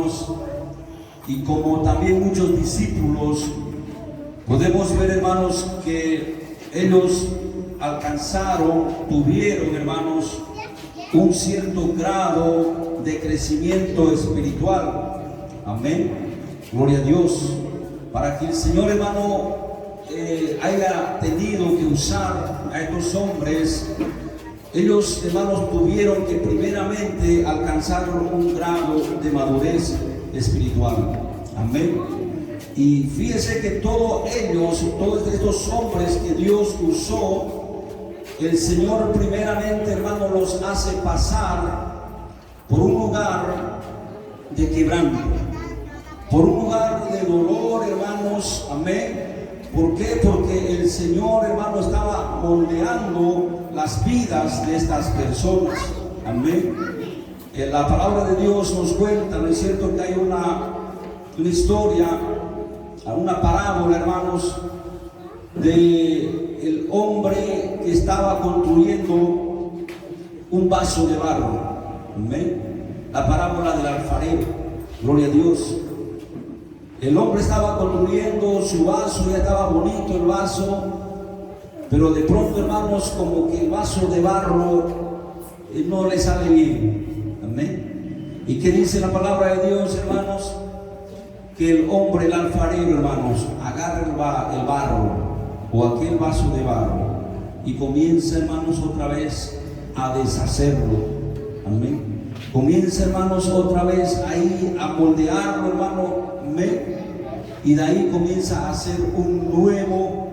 hermanos, y como también muchos discípulos, podemos ver, hermanos, que ellos tuvieron, hermanos, un cierto grado de crecimiento espiritual. Amén. Gloria a Dios. Para que el Señor, hermano, haya tenido que usar a estos hombres, ellos, hermanos, tuvieron que primeramente alcanzar un grado de madurez espiritual. Amén. Y fíjese que todos estos hombres que Dios usó, el Señor primeramente, hermano, los hace pasar por un lugar de quebranto, por un lugar de dolor, hermanos. Amén. ¿Por qué? Porque el Señor, hermano, estaba moldeando las vidas de estas personas. Amén. La palabra de Dios nos cuenta, ¿no es cierto?, que hay una historia, una parábola, hermanos, de el hombre que estaba construyendo un vaso de barro. Amén. La parábola del alfarero. Gloria a Dios. El hombre estaba construyendo su vaso, ya estaba bonito el vaso, pero de pronto, hermanos, como que el vaso de barro no le sale bien. Amén. ¿Y qué dice la palabra de Dios, hermanos? Que el hombre, el alfarero, hermanos, agarra el barro o aquel vaso de barro y comienza, hermanos, otra vez a deshacerlo. Amén. Comienza, hermanos, otra vez ahí a moldearlo, hermano. Amén. Y de ahí comienza a hacer un nuevo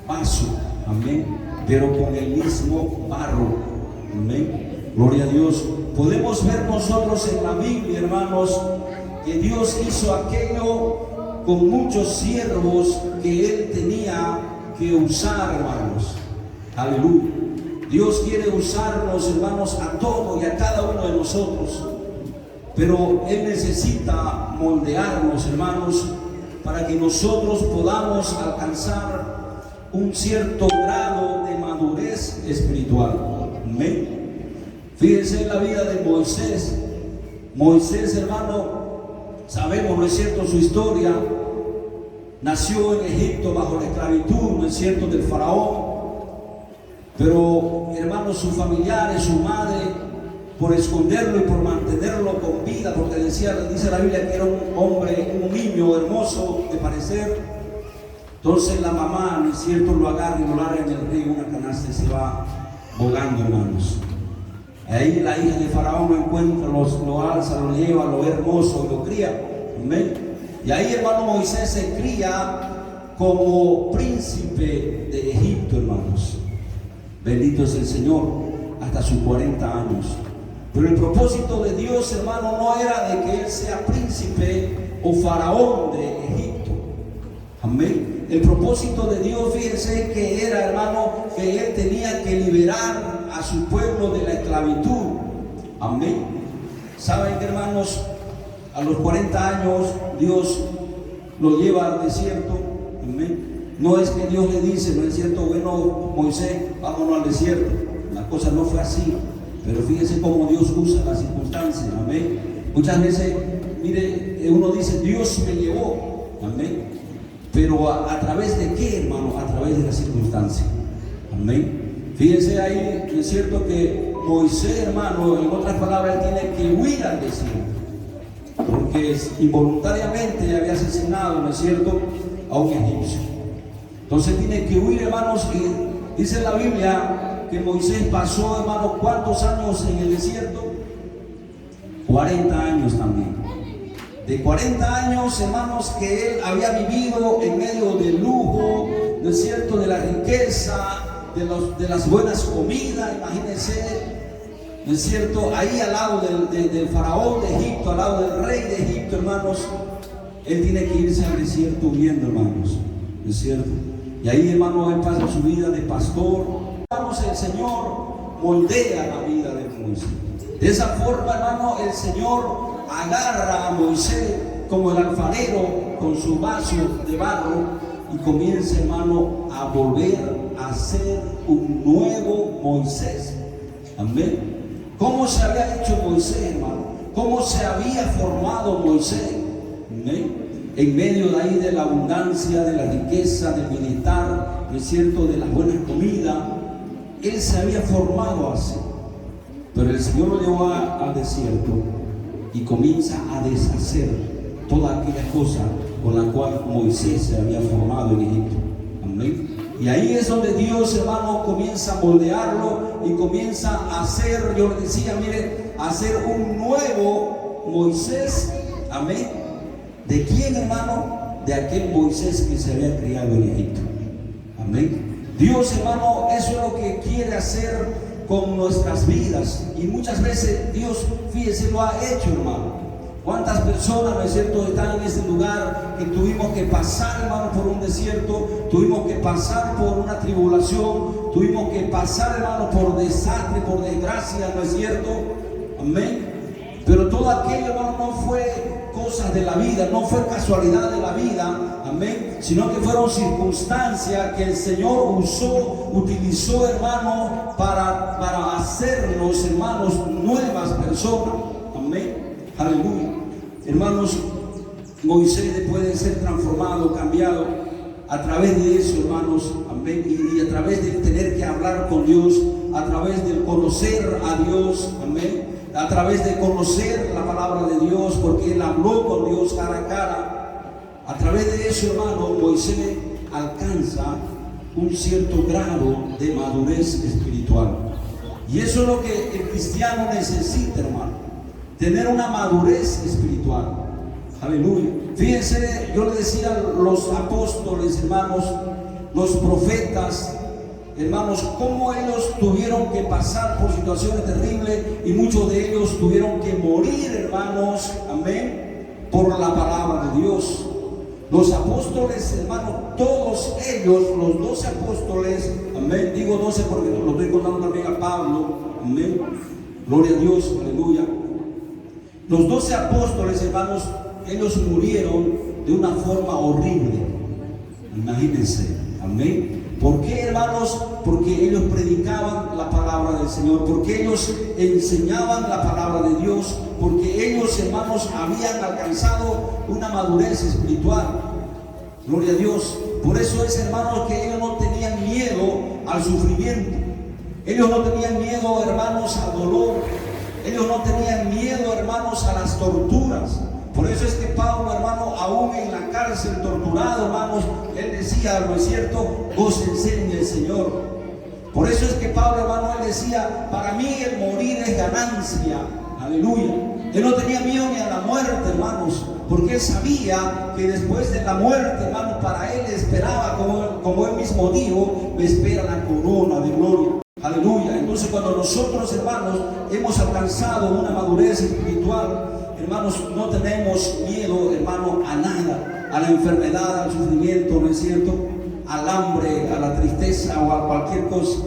vaso. Amén. Pero con el mismo barro. Amén. Gloria a Dios. Podemos ver nosotros en la Biblia, hermanos, que Dios hizo aquello con muchos siervos que Él tenía que usar, hermanos. Aleluya. Dios quiere usarnos, hermanos, a todos y a cada uno de nosotros, pero Él necesita moldearnos, hermanos, para que nosotros podamos alcanzar un cierto grado de madurez espiritual. Amén. Fíjense en la vida de Moisés. Moisés, hermano, sabemos, ¿no es cierto?, su historia. Nació en Egipto bajo la esclavitud, ¿no es cierto?, del faraón. Pero, hermanos, sus familiares, su madre, por esconderlo y por mantenerlo con vida, porque dice la Biblia que era un hombre, un niño hermoso de parecer. Entonces la mamá, ¿no es cierto?, lo agarra y lo larga en el río, una canasta, y se va volando, hermanos. Ahí la hija de Faraón lo encuentra, lo alza, lo lleva, lo ve hermoso, lo cría. Amén. Y ahí, hermano, Moisés se cría como príncipe de Egipto, hermanos. Bendito es el Señor, hasta sus 40 años. Pero el propósito de Dios, hermano, no era de que él sea príncipe o faraón de Egipto. Amén. El propósito de Dios, fíjense, que era, hermano, que él tenía que liberar a su pueblo de la esclavitud. Amén. ¿Saben, hermanos? A los 40 años Dios lo lleva al desierto. Amén. No es que Dios le dice, ¿no es cierto?, bueno, Moisés, vámonos al desierto. La cosa no fue así. Pero fíjense cómo Dios usa las circunstancias. Amén. Muchas veces, mire, uno dice, Dios me llevó. Amén. Pero ¿a través de qué, hermano? A través de las circunstancias. Amén. Fíjense ahí, ¿no es cierto?, que Moisés, hermano, en otras palabras, tiene que huir al desierto, porque involuntariamente había asesinado, ¿no es cierto?, a un egipcio. Entonces tiene que huir, hermanos, y dice la Biblia que Moisés pasó, hermanos, ¿cuántos años en el desierto? 40 años también. De 40 años, hermanos, que él había vivido en medio del lujo, ¿no es cierto?, de la riqueza, de las buenas comidas, imagínense, ¿no es cierto?, ahí al lado del faraón de Egipto, al lado del rey de Egipto, hermanos. Él tiene que irse al desierto huyendo, hermanos, ¿no es cierto? Y ahí, hermano, él pasa su vida de pastor. Hermanos, el Señor moldea la vida de Moisés. De esa forma, hermano, el Señor agarra a Moisés como el alfarero con su vaso de barro y comienza, hermano, a volver a ser un nuevo Moisés. Amén. ¿Cómo se había hecho Moisés, hermano? cómo se había formado Moisés. ¿Amén? En medio de ahí de la abundancia, de la riqueza, del bienestar, ¿no es cierto?, de la buena comida, él se había formado así. Pero el Señor lo llevó al desierto y comienza a deshacer toda aquella cosa con la cual Moisés se había formado en Egipto. Amén. Y ahí es donde Dios, hermano, comienza a moldearlo y comienza a hacer, yo le decía, mire, a hacer un nuevo Moisés. Amén. ¿De quién, hermano? De aquel Moisés que se había criado en Egipto. Amén. Dios, hermano, eso es lo que quiere hacer con nuestras vidas. Y muchas veces Dios, fíjese, lo ha hecho, hermano. ¿Cuántas personas, no es cierto, están en este lugar que tuvimos que pasar, hermano, por un desierto, tuvimos que pasar por una tribulación, tuvimos que pasar, hermano, por desastre, por desgracia, ¿no es cierto? Amén. Pero todo aquello, hermano, no fue cosas de la vida, no fue casualidad de la vida, amén, sino que fueron circunstancias que el Señor utilizó, hermano, para hacernos, hermanos, nuevas personas. Amén. Aleluya. Hermanos, Moisés, después de ser transformado, cambiado, a través de eso, hermanos, amén, y a través de tener que hablar con Dios, a través de conocer a Dios, amén, a través de conocer la palabra de Dios, porque él habló con Dios cara a cara, a través de eso, hermano, Moisés alcanza un cierto grado de madurez espiritual. Y eso es lo que el cristiano necesita, hermano, tener una madurez espiritual. Aleluya. Fíjense, yo le decía a los apóstoles, hermanos, los profetas, hermanos, cómo ellos tuvieron que pasar por situaciones terribles y muchos de ellos tuvieron que morir, hermanos, amén, por la palabra de Dios. Los apóstoles, hermanos, todos ellos, los 12 apóstoles, amén, digo 12 porque lo estoy contando también a Pablo, amén, gloria a Dios, aleluya. Los 12 apóstoles, hermanos, ellos murieron de una forma horrible. Imagínense, amén. ¿Por qué, hermanos? Porque ellos predicaban la palabra del Señor, porque ellos enseñaban la palabra de Dios, porque ellos, hermanos, habían alcanzado una madurez espiritual. Gloria a Dios. Por eso es, hermanos, que ellos no tenían miedo al sufrimiento. Ellos no tenían miedo, hermanos, al dolor. Ellos no tenían miedo, hermanos, a las torturas. Por eso es que Pablo, hermano, aún en la cárcel torturado, hermanos, él decía, ¿no es cierto?, gócense en el Señor. Por eso es que Pablo, hermano, él decía, para mí el morir es ganancia. Aleluya. Él no tenía miedo ni a la muerte, hermanos, porque él sabía que después de la muerte, hermanos, para él esperaba, como él mismo dijo, me espera la corona de gloria. Aleluya. Entonces, cuando nosotros, hermanos, hemos alcanzado una madurez espiritual, hermanos, no tenemos miedo, hermano, a nada, a la enfermedad, al sufrimiento, ¿no es cierto?, al hambre, a la tristeza o a cualquier cosa.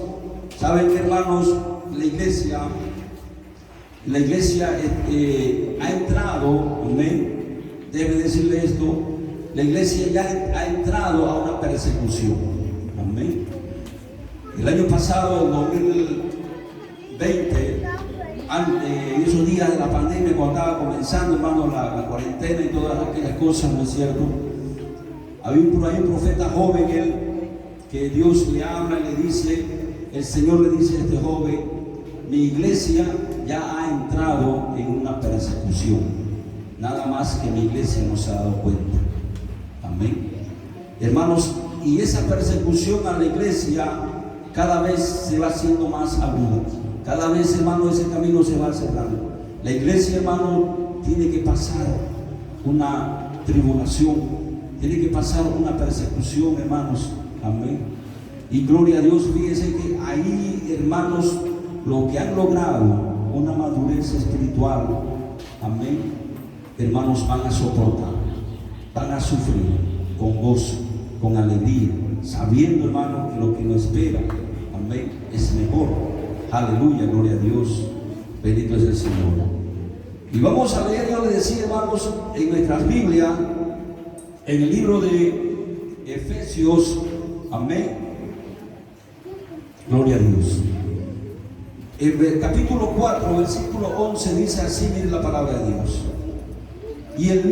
¿Saben qué, hermanos? La iglesia ha entrado, amén, debe decirle esto, la iglesia ya ha entrado a una persecución, amén. El año pasado, en 2020, en esos días de la pandemia, cuando estaba comenzando, hermano, la cuarentena y todas aquellas cosas, ¿no es cierto?, hay un profeta joven, que Dios le habla y le dice, el Señor le dice a este joven, mi iglesia ya ha entrado en una persecución, nada más que mi iglesia no se ha dado cuenta. Amén. Hermanos, y esa persecución a la iglesia cada vez se va haciendo más aguda. Cada vez, hermano, ese camino se va cerrando. La iglesia, hermano, tiene que pasar una tribulación, tiene que pasar una persecución, hermanos. Amén. Y gloria a Dios, fíjense que ahí, hermanos, lo que han logrado una madurez espiritual, amén, hermanos, van a soportar, van a sufrir con gozo, con alegría, sabiendo, hermanos, que lo que nos espera, amén, es mejor. Aleluya, gloria a Dios, bendito es el Señor. Y vamos a leer, yo les decía, hermanos, en nuestras Biblias, en el libro de Efesios, amén, gloria a Dios. El capítulo 4, versículo 11 dice así, mire la palabra de Dios. Y él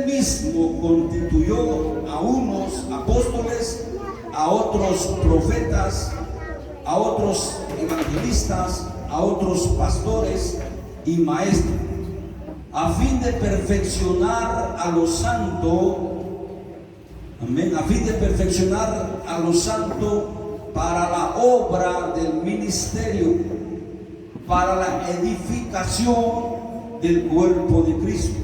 mismo constituyó a unos apóstoles, a otros profetas, a otros evangelistas, a otros pastores y maestros, a fin de perfeccionar a los santos, amén, a fin de perfeccionar a los santos para la obra del ministerio, para la edificación del cuerpo de Cristo,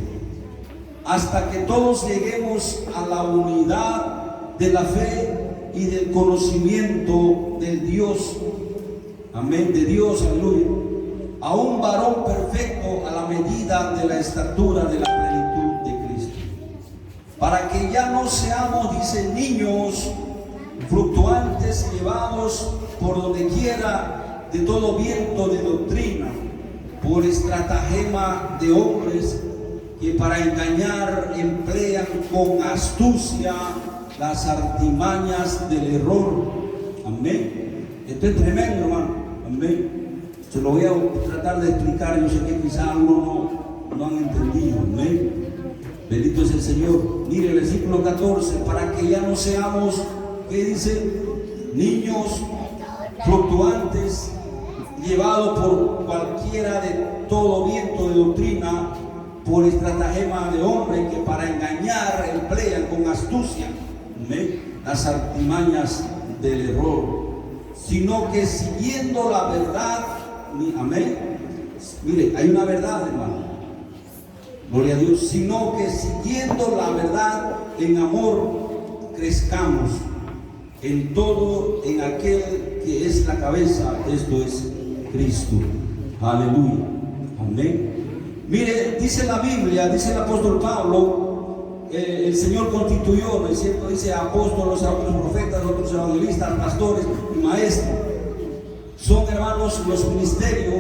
hasta que todos lleguemos a la unidad de la fe y del conocimiento del Dios, amén, de Dios, aleluya, a un varón perfecto a la medida de la estatura de la plenitud de Cristo, para que ya no seamos, dice, niños fluctuantes, llevados por donde quiera de todo viento de doctrina, por estratagema de hombres que para engañar emplean con astucia las artimañas del error. Amén. Esto es tremendo, hermano. Amén. Se lo voy a tratar de explicar. Yo sé que quizás algunos no han entendido. Amén. Bendito es el Señor. Mire el versículo 14, para que ya no seamos, ¿qué dice? Niños fluctuantes, llevados por cualquiera de todo viento de doctrina, por estratagema de hombres que para engañar emplean con astucia, ¿sí?, las artimañas del error, sino que siguiendo la verdad, amén. Mire, hay una verdad, hermano, gloria a Dios, sino que siguiendo la verdad en amor crezcamos en todo en aquel que es la cabeza, esto es Cristo. Aleluya, amén. Mire, dice la Biblia, dice el apóstol Pablo, el Señor constituyó, ¿no es cierto? Dice apóstoles, a otros profetas, otros evangelistas, pastores y maestros. Son, hermanos, los ministerios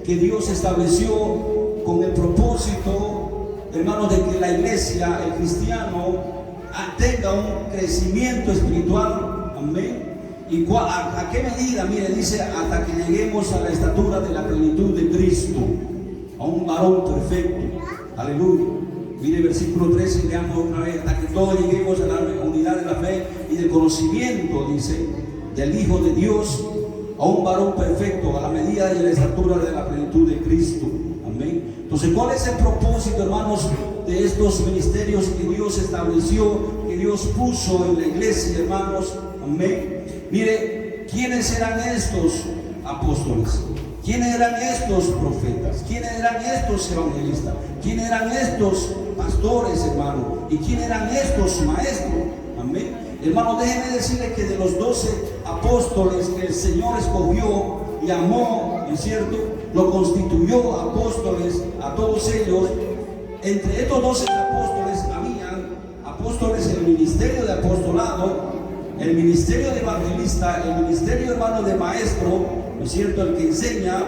que Dios estableció con el propósito, hermanos, de que la iglesia, el cristiano, tenga un crecimiento espiritual. Amén. ¿Y a qué medida? Mire, dice, hasta que lleguemos a la estatura de la plenitud de Cristo, a un varón perfecto. Aleluya. Mire el versículo 13, leamos otra vez, hasta que todos lleguemos a la unidad de la fe y del conocimiento, dice, del Hijo de Dios, a un varón perfecto, a la medida de la estatura de la plenitud de Cristo. Amén. Entonces, ¿cuál es el propósito, hermanos, de estos ministerios que Dios estableció, que Dios puso en la iglesia, hermanos? Amén. Mire, ¿quiénes eran estos apóstoles? ¿Quiénes eran estos profetas? ¿Quiénes eran estos evangelistas? ¿Quiénes eran estos pastores, hermano? ¿Y quiénes eran estos maestros? Amén. Hermano, déjenme decirles que de los 12 apóstoles que el Señor escogió y amó, ¿no es cierto?, lo constituyó apóstoles a todos ellos. Entre estos 12 apóstoles habían apóstoles en el ministerio de apostolado, el ministerio de evangelista, el ministerio, hermano, de maestro, ¿no es cierto?, el que enseña,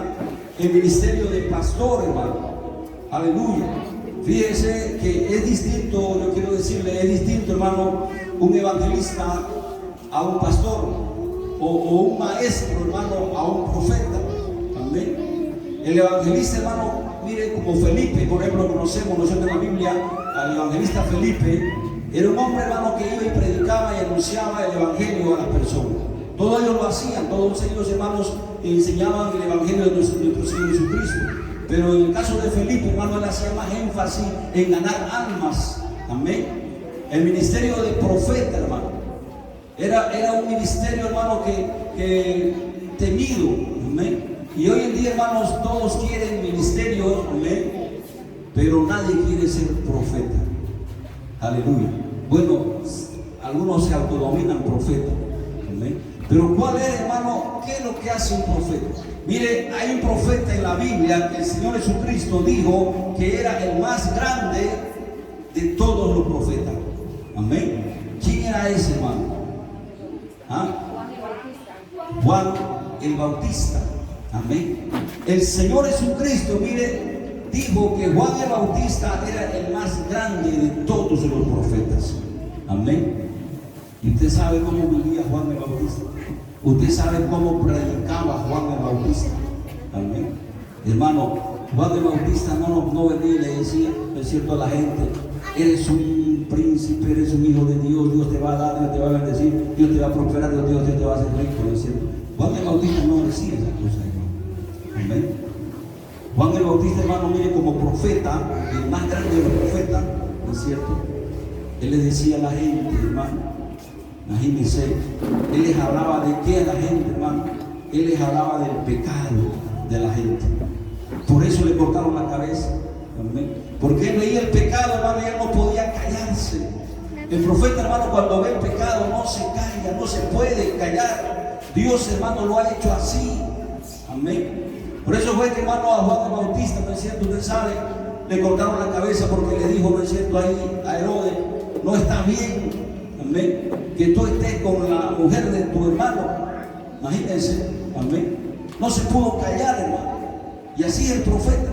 el ministerio de pastor, hermano. Aleluya. Fíjese que es distinto, yo quiero decirle, es distinto, hermano, un evangelista a un pastor, o un maestro, hermano, a un profeta. Amén. El evangelista, hermano, mire, como Felipe, por ejemplo, conocemos nosotros en la Biblia al evangelista Felipe. Era un hombre, hermano, que iba y predicaba y anunciaba el evangelio a las personas. Todos ellos lo hacían, todos ellos, hermanos, enseñaban el evangelio de nuestro Señor Jesucristo. Pero en el caso de Felipe, hermano, él hacía más énfasis en ganar almas. Amén. El ministerio de profeta, hermano, era un ministerio, hermano, que temido. Amén. Y hoy en día, hermanos, todos quieren ministerio, amén, pero nadie quiere ser profeta. Aleluya. Bueno, algunos se autodominan profetas, amén. Pero ¿cuál es, hermano? ¿Qué es lo que hace un profeta? Mire, hay un profeta en la Biblia que el Señor Jesucristo dijo que era el más grande de todos los profetas. Amén. ¿Quién era ese, hermano? ¿Ah? Juan el Bautista. Amén. El Señor Jesucristo, mire, dijo que Juan el Bautista era el más grande de todos los profetas. Amén. Y usted sabe cómo vivía Juan el Bautista. Usted sabe cómo predicaba Juan el Bautista. Amén. Hermano, Juan el Bautista no venía y le decía, es cierto, a la gente: eres un príncipe, eres un hijo de Dios, Dios te va a dar, Dios te va a bendecir, Dios te va a prosperar, Dios te va a hacer rico, ¿no es cierto? Juan el Bautista no decía esa cosa, hermano. Amén. Juan el Bautista, hermano, mire, como profeta, el más grande de los profetas, ¿no es cierto? Él le decía a la gente, hermano, imagínense, él les hablaba de qué a la gente, hermano. Él les hablaba del pecado de la gente. Por eso le cortaron la cabeza. Amén. Porque él veía el pecado, hermano, y él no podía callarse. El profeta, hermano, cuando ve el pecado no se calla, no se puede callar. Dios, hermano, lo ha hecho así. Amén. Por eso fue que, hermano, a Juan el Bautista, ¿no es cierto? Usted sabe, le cortaron la cabeza porque le dijo, ¿no es cierto?, ahí a Herodes: no está bien, amén, que tú estés con la mujer de tu hermano. Imagínense, amén. No se pudo callar, hermano. Y así es el profeta.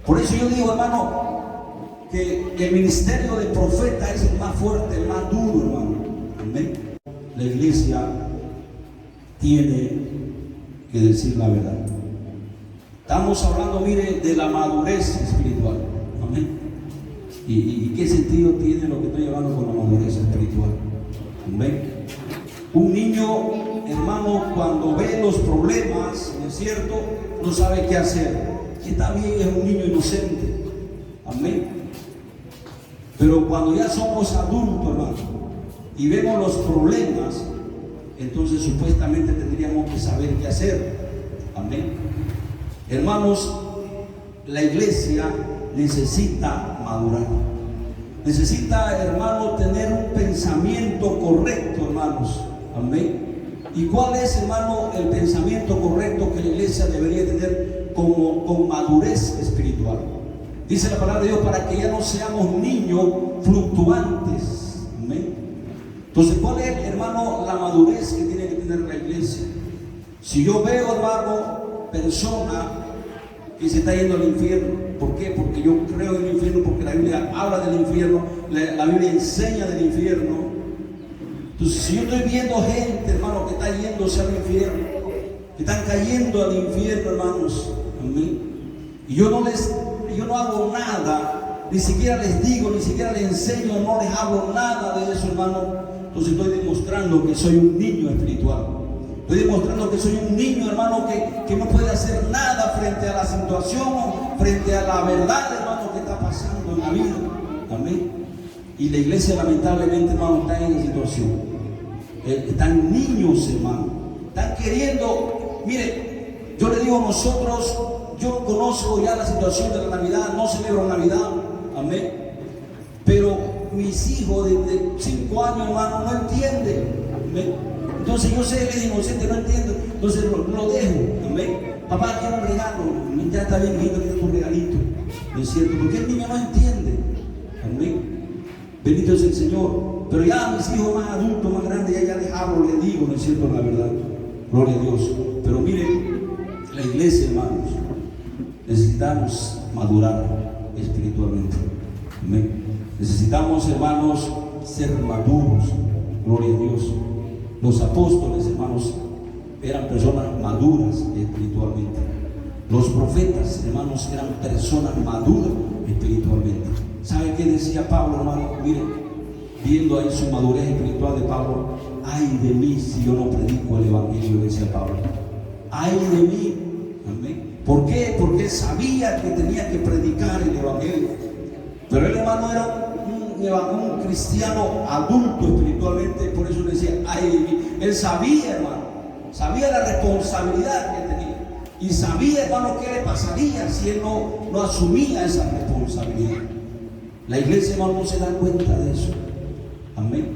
Por eso yo digo, hermano, que el ministerio de profeta es el más fuerte, el más duro, hermano. Amén. La iglesia tiene que decir la verdad. Estamos hablando, mire, de la madurez espiritual. Amén. ¿Y qué sentido tiene lo que estoy llevando con la madurez espiritual? Amén. Un niño, hermano, cuando ve los problemas, ¿no es cierto?, no sabe qué hacer. Está bien, es un niño inocente. Amén. Pero cuando ya somos adultos, hermano, y vemos los problemas, entonces supuestamente tendríamos que saber qué hacer. Amén. Hermanos, la iglesia necesita madurar. Necesita, hermano, tener un pensamiento correcto, hermanos. Amén. ¿Y cuál es, hermano, el pensamiento correcto que la iglesia debería tener con madurez espiritual? Dice la palabra de Dios: para que ya no seamos niños fluctuantes. Amén. Entonces, ¿cuál es, hermano, la madurez que tiene que tener la iglesia? Si yo veo, hermano, persona que se está yendo al infierno, ¿por qué? Porque yo creo en el infierno, porque la Biblia habla del infierno, la Biblia enseña del infierno. Entonces, si yo estoy viendo gente, hermano, que está yéndose al infierno, que están cayendo al infierno, hermanos, amén, y yo no hago nada, ni siquiera les digo, ni siquiera les enseño, no les hablo nada de eso, hermano, entonces estoy demostrando que soy un niño espiritual. Estoy demostrando que soy un niño, hermano, que no puede hacer nada frente a la situación, frente a la verdad, hermano, que está pasando en la vida. Amén. Y la iglesia, lamentablemente, hermano, está en esa situación. Están niños, hermano. Están queriendo. Mire, yo le digo a nosotros, yo conozco ya la situación de la Navidad, no celebro Navidad. Amén. Pero mis hijos de 5 años, hermano, no entienden. Amén. Entonces yo sé, él es inocente, no entiendo, entonces lo dejo. Amén. Papá, quiero un regalo. Ya está bien, hijito, quiero un regalito. ¿No es cierto? Porque el niño no entiende. Amén. Bendito es el Señor. Pero ya a mis hijos más adultos, más grandes, ya les hablo, les digo, ¿no es cierto?, la verdad. Gloria a Dios. Pero miren, la iglesia, hermanos, necesitamos madurar espiritualmente. Amén. Necesitamos, hermanos, ser maduros. Gloria a Dios. Los apóstoles, hermanos, eran personas maduras espiritualmente. Los profetas, hermanos, eran personas maduras espiritualmente. ¿Sabe qué decía Pablo, hermano? Miren, viendo ahí su madurez espiritual de Pablo: ay de mí si yo no predico el evangelio, decía Pablo. Ay de mí. Amén. ¿Por qué? Porque sabía que tenía que predicar el evangelio. Pero él, hermano, era un cristiano adulto espiritualmente, por eso le decía ay de mí. Él sabía, hermano, sabía la responsabilidad que tenía, y sabía, hermano, qué le pasaría si él no asumía esa responsabilidad. La iglesia, hermano, no se da cuenta de eso. Amén.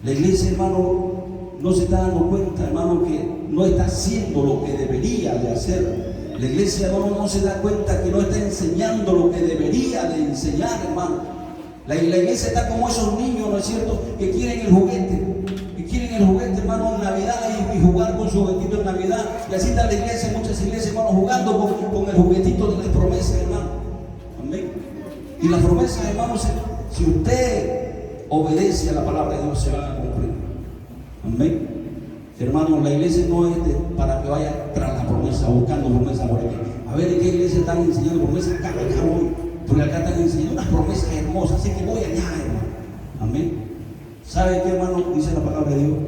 La iglesia, hermano, no se está dando cuenta, hermano, que no está haciendo lo que debería de hacer. La iglesia, hermano, no se da cuenta que no está enseñando lo que debería de enseñar, hermano. La iglesia está como esos niños, ¿no es cierto?, que quieren el juguete. Que quieren el juguete, hermano, en Navidad y jugar con su juguetito en Navidad. Y así está la iglesia, muchas iglesias, hermano, jugando con el juguetito de las promesas, hermano. Amén. Y las promesas, hermano, si usted obedece a la palabra de Dios, se van a cumplir. Amén. Hermano, la iglesia no es para que vaya tras la promesa promesa, buscando promesa por aquí. A ver en qué iglesia están enseñando promesas, acá voy. Porque acá están enseñando unas promesas hermosas, así que voy allá, hermano. Amén. ¿Sabe qué, hermano? Dice la palabra de Dios.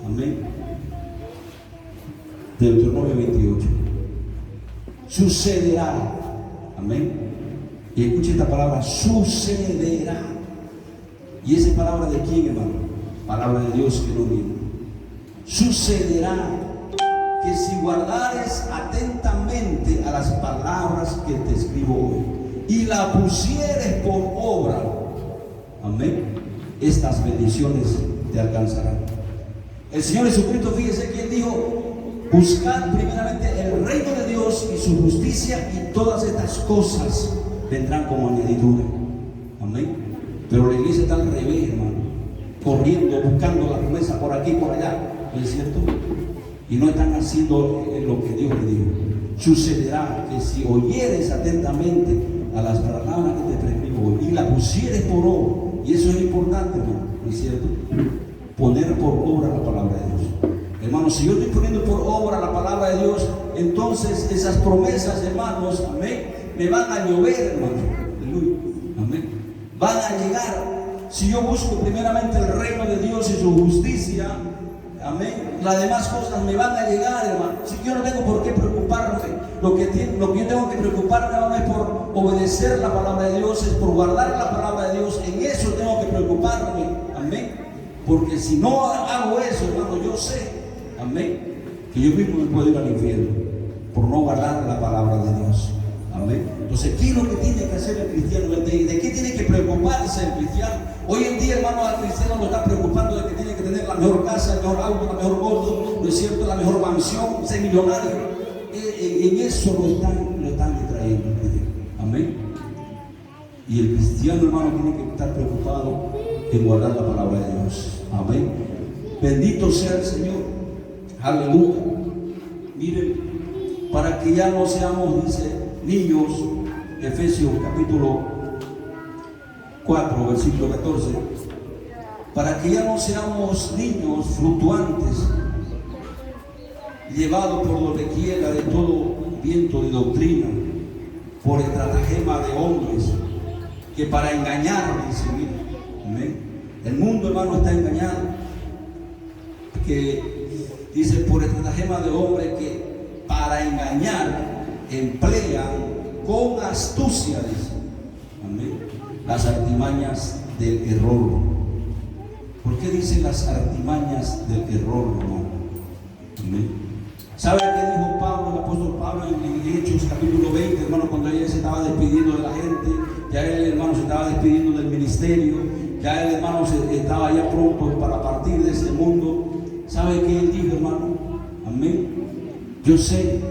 Amén. Deuteronomio 28. Sucederá. Amén. Y escuche esta palabra, sucederá. ¿Y esa palabra de quién, hermano? Palabra de Dios que no miente. Sucederá que si guardares atentamente a las palabras que te escribo hoy y la pusieres por obra, amén, estas bendiciones te alcanzarán. El Señor Jesucristo, fíjese que Él dijo: buscad primeramente el reino de Dios y su justicia, y todas estas cosas vendrán como añadidura. Amén. Pero la iglesia está al revés, hermano, corriendo, buscando la promesa por aquí y por allá, ¿no es cierto? Y no están haciendo lo que Dios le dijo. Sucederá que si oyeres atentamente a las palabras que te prescribo hoy y la pusieres por obra, y eso es importante, hermano, ¿no es cierto? Poner por obra la palabra de Dios. Hermano, si yo estoy poniendo por obra la palabra de Dios, entonces esas promesas, hermanos, amén, me van a llover, hermano. Aleluya. Amén. Van a llegar. Si yo busco primeramente el reino de Dios y su justicia, amén, las demás cosas me van a llegar, hermano. Si yo no tengo por qué preocuparme, lo que yo tengo que preocuparme no es por obedecer la palabra de Dios, es por guardar la palabra de Dios. En eso tengo que preocuparme, amén. Porque si no hago eso, hermano, yo sé, amén, que yo mismo me puedo ir al infierno por no guardar la palabra de Dios. Amén. Entonces, ¿qué es lo que tiene que hacer el cristiano? ¿De qué tiene que preocuparse el cristiano? Hoy en día, hermano, al cristiano lo está preocupando de que tiene que tener la mejor casa, el mejor auto, la mejor moto, ¿no es cierto? La mejor mansión, ser millonario. En eso lo están distrayendo. Amén. Y el cristiano, hermano, tiene que estar preocupado en guardar la palabra de Dios. Amén. Bendito sea el Señor. Aleluya. Miren, para que ya no seamos, dice, niños, Efesios capítulo 4, versículo 14, para que ya no seamos niños fluctuantes, llevados por donde quiera de todo viento de doctrina, por estratagema de hombres, que para engañar, dice, mira, amén. El mundo, hermano, está engañado, que dice por estratagema de hombres que para engañar emplean con astucia, dice, amén, las artimañas del error. ¿Por qué dice las artimañas del error, hermano? Amén. ¿Sabe qué dijo Pablo, el apóstol Pablo, en Hechos capítulo 20, hermano, cuando él se estaba despidiendo de la gente? Ya él, hermano, se estaba despidiendo del ministerio, ya él, hermano, estaba ya pronto para partir de este mundo. ¿Sabe qué él dijo, hermano? Amén. Yo sé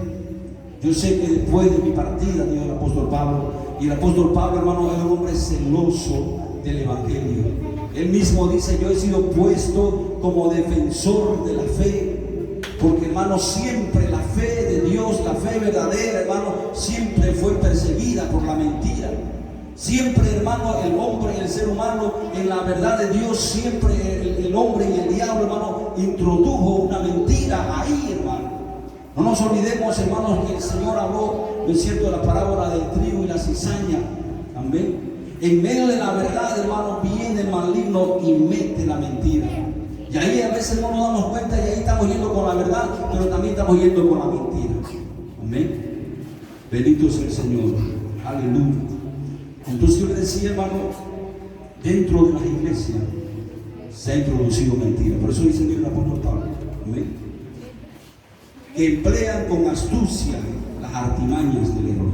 que después de mi partida, dijo el apóstol Pablo, y el apóstol Pablo, hermano, es un hombre celoso del evangelio. Él mismo dice: yo he sido puesto como defensor de la fe, porque, hermano, siempre la fe de Dios, la fe verdadera, hermano, siempre fue perseguida por la mentira. Siempre, hermano, el hombre, el ser humano, en la verdad de Dios, siempre el hombre y el diablo, hermano, introdujo una mentira ahí, hermano. No nos olvidemos, hermanos, que el Señor habló, ¿no es cierto?, de la parábola del trigo y la cizaña. Amén. En medio de la verdad, hermano, viene el maligno y mete la mentira. Y ahí a veces no nos damos cuenta, y ahí estamos yendo con la verdad, pero también estamos yendo con la mentira. Amén. Bendito sea el Señor. Aleluya. Entonces yo le decía, hermano, dentro de las iglesias se ha introducido mentira. Por eso dice el apóstol Pablo, amén, que emplean con astucia las artimañas del error.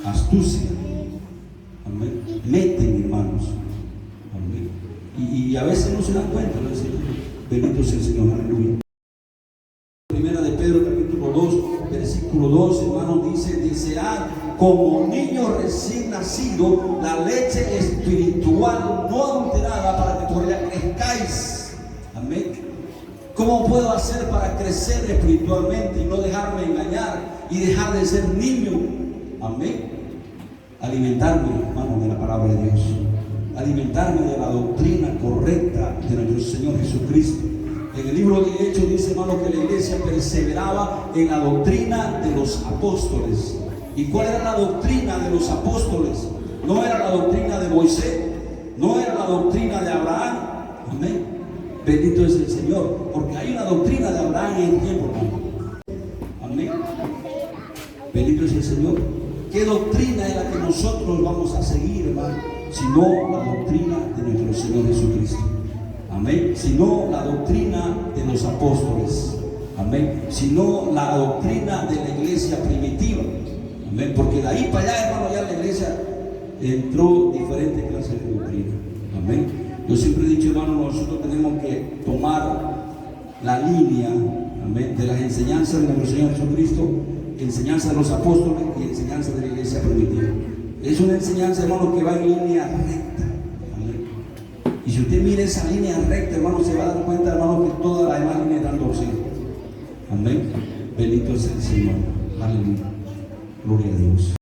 Astucia. Amén. Meten, hermanos. Amén. Y a veces no se dan cuenta, ¿no? Bendito sea el Señor. Aleluya. Primera de Pedro, capítulo 2, versículo 2, hermanos, dice: desead como niño recién nacido la leche espiritual no adulterada, para que por ella crezcáis. Amén. ¿Cómo puedo hacer para crecer espiritualmente y no dejarme engañar y dejar de ser niño? Amén. Alimentarme, hermano, de la palabra de Dios. Alimentarme de la doctrina correcta de nuestro Señor Jesucristo. En el libro de Hechos dice, hermano, que la iglesia perseveraba en la doctrina de los apóstoles. ¿Y cuál era la doctrina de los apóstoles? No era la doctrina de Moisés, no era la doctrina de Abraham. Amén. Bendito es el Señor, porque hay una doctrina de Abraham en el tiempo, hermano. Amén. Bendito es el Señor. ¿Qué doctrina es la que nosotros vamos a seguir, hermano? Sino la doctrina de nuestro Señor Jesucristo. Amén. Sino la doctrina de los apóstoles. Amén. Sino la doctrina de la iglesia primitiva. Amén. Porque de ahí para allá, hermano, ya la iglesia entró diferentes clases de doctrina. Amén. Yo siempre he dicho, hermano, nosotros tenemos que tomar la línea, amén, de las enseñanzas de nuestro Señor Jesucristo, enseñanza de los apóstoles y enseñanza de la iglesia primitiva. Es una enseñanza, hermano, que va en línea recta. Amén. Y si usted mira esa línea recta, hermano, se va a dar cuenta, hermano, que todas las demás líneas están torcidas. Amén. Bendito es el Señor. Aleluya. Gloria a Dios.